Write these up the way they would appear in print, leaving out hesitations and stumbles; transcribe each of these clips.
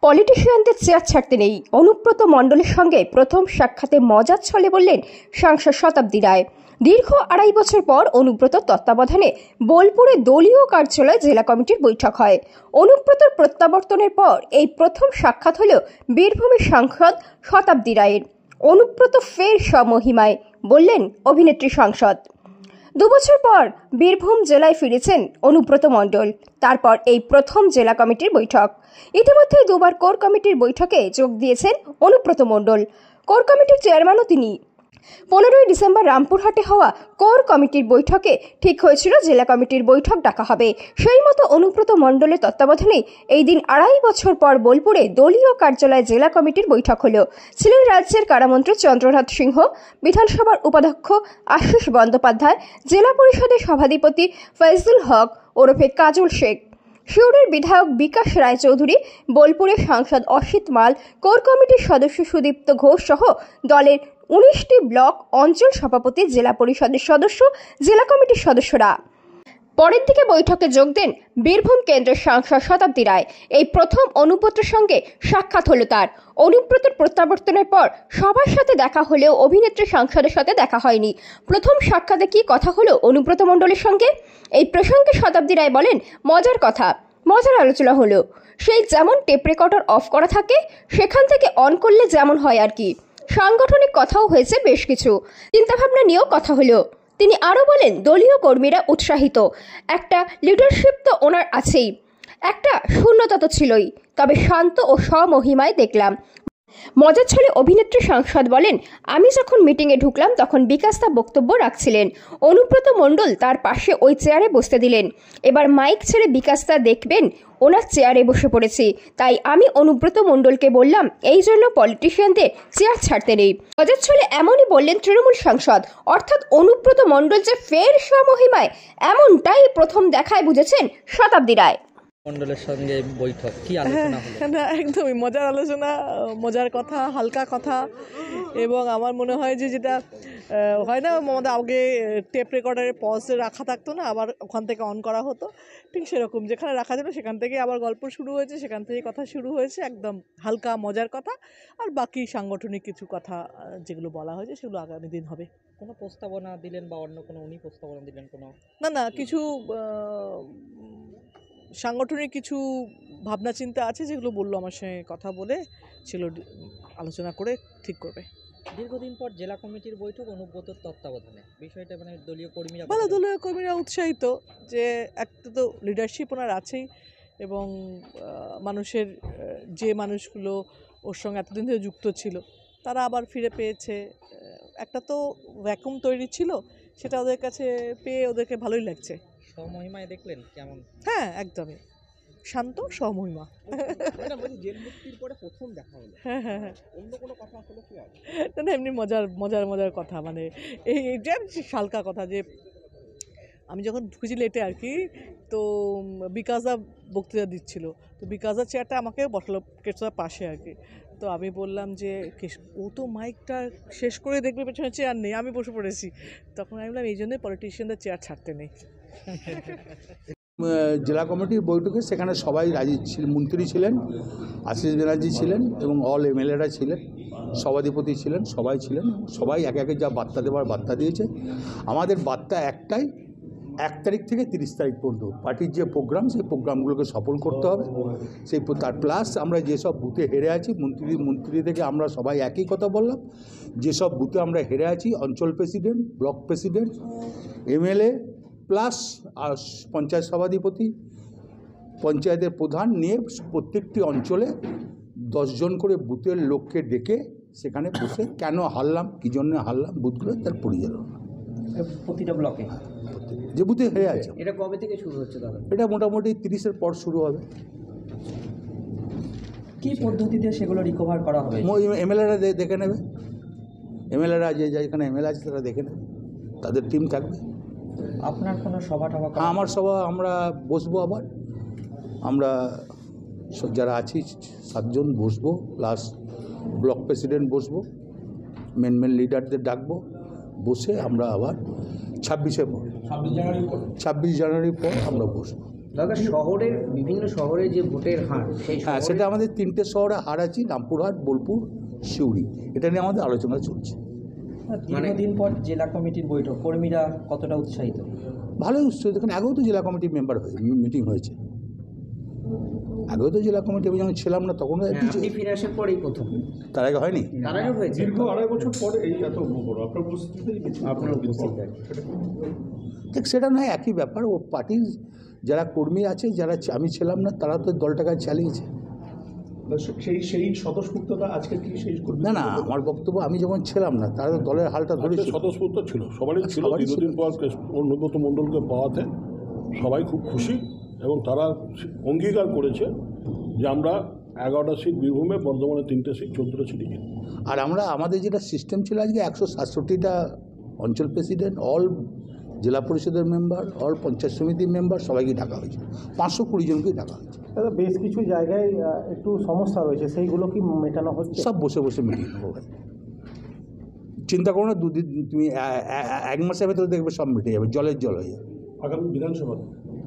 পলিটিশিয়ানদের chair ছাড়তে নেই, অনুব্রত মণ্ডলের সঙ্গে প্রথম সাক্ষাতে মজার ছলে বললেন সাংসদ শতাব্দী রায়। দীর্ঘ 2.5 বছর পর অনুব্রতর তত্ত্বাবধানে বোলপুরে দলীয় কার্যালয়ে জেলা কমিটির বৈঠক হয়। অনুব্রতর প্রত্যাবর্তনের পর এই প্রথম সাক্ষাৎ হল বীরভূমের সাংসদ শতাব্দী রায়ের। অনুব্রত ফের স্বমহিমায়, বললেন অভিনেত্রী সাংসদ। 2 বছর পর বীরভূম জেলায় ফিরেছেন অনুব্রত মণ্ডল। তারপর এই প্রথম জেলা কমিটির বৈঠক। ইতিমধ্যে 2বার কোর কমিটির বৈঠকে যোগ দিয়েছেন অনুব্রত মণ্ডল। কোর কমিটির চেয়ারম্যানও তিনি। 15ই ডিসেম্বর রামপুরহাটে হওয়া কোর কমিটির বৈঠকে ঠিক হয়েছিল জেলা কমিটির বৈঠক ডাকা হবে। সেই মতো অনুব্রত মণ্ডলের তত্ত্বাবধানে এই দিন 2.5 বছর পর বোলপুরে দলীয় কার্যালয়ে জেলা কমিটির বৈঠক হলো। ছিলেন রাজ্যের কারামন্ত্রী চন্দ্রনাথ সিংহ, বিধানসভার উপাধ্যক্ষ আশিস বন্দ্যোপাধ্যায়, জেলা পরিষদের সভাধিপতি ফয়জুল হক ওরফে কাজল শেখ, শিউরের বিধায়ক বিকাশ রায়চৌধুরী, বোলপুরের সাংসদ অসিত মাল, কোর কমিটির সদস্য সুদীপ্ত ঘোষ সহ দলের 19টি ব্লক অঞ্চল সভাপতি, জেলা পরিষদের সদস্য, জেলা কমিটির সদস্যরা। পরের দিকে বৈঠকে যোগ দেন বীরভূম কেন্দ্রের সাংসদ শতাব্দী রায়। এই প্রথম অনুব্রতের সঙ্গে সাক্ষাৎ হলো তার। অনুব্রতের প্রত্যাবর্তনের পর সবার সাথে দেখা হলেও অভিনেত্রী সাংসদের সাথে দেখা হয়নি। প্রথম সাক্ষাতে কি কথা হলো অনুব্রত মণ্ডলের সঙ্গে, এই প্রসঙ্গে শতাব্দী রায় বলেন, মজার আলোচনা হলো। সেই যেমন টেপ রেকর্ডার অফ করা থাকে, সেখান থেকে অন করলে যেমন হয় আর কি। সাংগঠনিক কথাও হয়েছে, বেশ কিছু চিন্তাভাবনা নিয়েও কথা হলো। তিনি আরও বলেন, দলীয় কর্মীরা উৎসাহিত, একটা লিডারশিপ তো ওনার আছেই, একটা শূন্যতা তো ছিলই, তবে শান্ত ও স্বমহিমায় দেখলাম। মজার ছলে অভিনেত্রী সাংসদ বলেন, আমি যখন মিটিংয়ে ঢুকলাম তখন বিকাশদা বক্তব্য রাখছিলেন। অনুব্রত মণ্ডল তার পাশে ওই চেয়ারে বসতে দিলেন। এবার মাইক ছেড়ে বিকাশদা দেখবেন ওনার চেয়ারে বসে পড়েছি, তাই আমি অনুব্রত মণ্ডলকে বললাম, এই জন্য পলিটিশিয়ানদের চেয়ার ছাড়তে নেই। মজার ছলে এমনই বললেন তৃণমূল সাংসদ। অর্থাৎ অনুব্রত মণ্ডল যে ফের স্বমহিমায়, এমনটাই প্রথম দেখায় বুঝেছেন শতাব্দী রায়। মণ্ডলের সঙ্গে বৈঠক কি আলোচনা হলো? না, একদমই মজার আলোচনা, মজার কথা, হালকা কথা। এবং আমার মনে হয় যে যেটা হয় না, আমাদের আগে টেপ রেকর্ডারে পজে রাখা থাকতো না, আবার ওখান থেকে অন করা হতো, ঠিক সেরকম যেখানে রাখা ছিল সেখান থেকে আবার গল্প শুরু হয়েছে, সেখান থেকে কথা শুরু হয়েছে, একদম হালকা মজার কথা। আর বাকি সাংগঠনিক কিছু কথা যেগুলো বলা হয়েছে সেগুলো আগামী দিন হবে। কোনো প্রস্তাবনা দিলেন বা অন্য কোনো উনি প্রস্তাবনা দিলেন? কোনো না, কিছু সাংগঠনিক কিছু ভাবনা চিন্তা আছে যেগুলো বললো, আমার সঙ্গে কথা বলে সেগুলো আলোচনা করে ঠিক করবে। দীর্ঘদিন পর জেলা কমিটির বৈঠক অনুব্রতর তত্ত্বাবধানে, বিষয়টা মানে দলীয় কর্মীরা উৎসাহিত যে একটা তো লিডারশিপ ওনার আছেই, এবং মানুষের যে মানুষগুলো ওর সঙ্গে এতদিন ধরে যুক্ত ছিল তারা আবার ফিরে পেয়েছে। একটা তো ভ্যাকুম তৈরি ছিল, সেটা ওদের কাছে পেয়ে ওদেরকে ভালোই লাগছে। স্বমহিমায় দেখলেন কেমন? হ্যাঁ, একদমই শান্ত স্বমহিমা। জেল মুক্তির পরে প্রথম দেখা হলো। হ্যাঁ, অন্য কোনো কথা আসলে কি আছে না, এমনি মজার কথা, মানে এইটা হালকা কথা। যে আমি যখন ঢুকেছি লেটে আর কি, তো বিকাশদা বক্তৃতা দিচ্ছিল, তো বিকাশদা চেয়ারটা আমাকে বসালো কেশদার পাশে আর কি। তো আমি বললাম যে ও তো মাইকটা শেষ করে দেখবে পেছনে চেয়ার নেই, আমি বসে পড়েছি। তখন আমি বললাম, এই জন্যই পলিটিশিয়ানদের চেয়ার ছাড়তে নেই। জেলা কমিটির বৈঠকে সেখানে সবাই রাজি ছিলেন, মন্ত্রী ছিলেন, আশিস ব্যানার্জি ছিলেন এবং অল এমএলএরা ছিলেন, সভাধিপতি ছিলেন, সবাই ছিলেন। সবাই একে একে যা বার্তা দেওয়ার বার্তা দিয়েছে। আমাদের বার্তা একটাই, 1 তারিখ থেকে 30 তারিখ পর্যন্ত পার্টির যে প্রোগ্রাম, সেই প্রোগ্রামগুলোকে সফল করতে হবে। সেই তার প্লাস আমরা যেসব বুথে হেরে আছি, মন্ত্রী থেকে আমরা সবাই একই কথা বললাম, যেসব বুথে আমরা হেরে আছি, অঞ্চল president, block president, MLA plus আর পঞ্চায়েত সভাধিপতি, পঞ্চায়েতের প্রধান নিয়ে প্রত্যেকটি অঞ্চলে 10 জন করে বুথের লোককে ডেকে সেখানে বসে কেন হারলাম, কী জন্য হারলাম, বুথগুলো তার পরিচালনা প্রতিটা ব্লকে যে বুথে হেরে আছে। এটা কবে থেকে শুরু হচ্ছে দাদা? এটা মোটামুটি 30-এর পর শুরু হবে। কী পদ্ধতিতে সেগুলো রিকভার করা হবে? এমএলএরা দেখে নেবে, এমএলএরা যেখানে এমএলএ আছে তারা দেখে নেবে, তাদের টিম থাকবে। আপনার কোনো সভা টভা? আমার সভা আমরা বসবো, আবার আমরা যারা আছি 7 জন বসবো, প্লাস ব্লক প্রেসিডেন্ট বসবো, মেন লিডারদের ডাকবো, বসে আমরা আবার 26 জানুয়ারির পর আমরা বসবো। দাদা শহরের বিভিন্ন শহরে যে ভোটের হার সেই হ্যাঁ, সেটা আমাদের 3টে শহরে হার আছে, রামপুরহাট, বোলপুর, সিউড়ি। এটা নিয়ে আমাদের আলোচনা চলছে। দীর্ঘদিন পর জেলা কমিটির বৈঠক, কর্মীরা কতটা উৎসাহিত? ভালোই উৎসাহিত, দেখুন আগেও তো জেলা কমিটির মেম্বার হয়ে মিটিং হয়েছে, আগেও তো জেলা কমিটি আমি যখন ছিলাম না তখন আপনি ফিরে আসার পরেই প্রথম, তার আগে হয়নি। তার আগে হয়েছে দীর্ঘ 2.5 বছর পরে এই এত বড় আপনার উপস্থিতিতেই আপনার উপস্থিতি। দেখ, সেটা নয়, একই ব্যাপার। ও পার্টির যারা কর্মী আছে, যারা আমি ছিলাম না, তারা তো দলটাকে চালিয়েছে। সেই স্বতঃস্ফূর্ততা আজকে কি সেই না না, আমার বক্তব্য, আমি যখন ছিলাম না তারা তো দলের হালটা ধরেছে। স্বতঃস্ফূর্ত ছিল, সবারই ছিল। সবারই ছিল। দীর্ঘদিন পর অনুব্রত মণ্ডলকে পাওয়াতে সবাই খুব খুশি এবং তারা অঙ্গীকার করেছে যে আমরা 11টা সিট বীরভূমে, বর্ধমানে 3টে সিট, 14টা সিটই কিনব। আর আমাদের যেটা সিস্টেম ছিল আজকে 167টা অঞ্চল প্রেসিডেন্ট, অল জেলা পরিষদের মেম্বার, অল পঞ্চায়েত সমিতির মেম্বার সবাইকে ডাকা হয়েছে, 520 জনকেই ডাকা হয়েছে। দাদা বেশ কিছু জায়গায় একটু সমস্যা রয়েছে, সেইগুলো কি মেটানো হচ্ছে? সব বসে বসে মিটিয়ে নেবো ভাই, চিন্তা করো না। দুদিন তুমি 1 মাসের ভেতরে দেখবে সব মিটে যাবে, জলের জল হয়ে যাবে। আগামী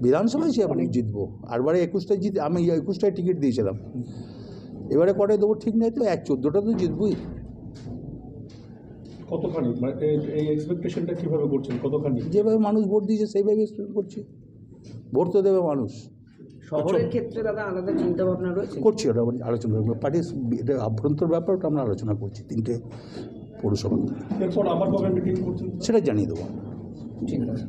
বিধানসভায় সে আপনি জিতবো, আরবারে 21টায় আমি 21টায় টিকিট দিয়েছিলাম, এবারে কটায় দেবো ঠিক নেই তো, 14টা তো জিতবই। কতখানি মানে এই এক্সপেকটেশনটা কীভাবে করছেন, কতখানি? যেভাবে মানুষ ভোট দিয়েছে সেইভাবে এক্সপেক্ট করছি, ভোট তো দেবে মানুষ। শহরের ক্ষেত্রে দাদা আলাদা চিন্তা ভাবনা রয়েছে? করছি, ওটা আলোচনা করবো, পার্টির এটা আভ্যন্তর ব্যাপার, ওটা আমরা আলোচনা করছি 3টে পৌরসভা। এরপর আবার কবে মিটিং করছেন? সেটা জানিয়ে দেবো। ঠিক আছে।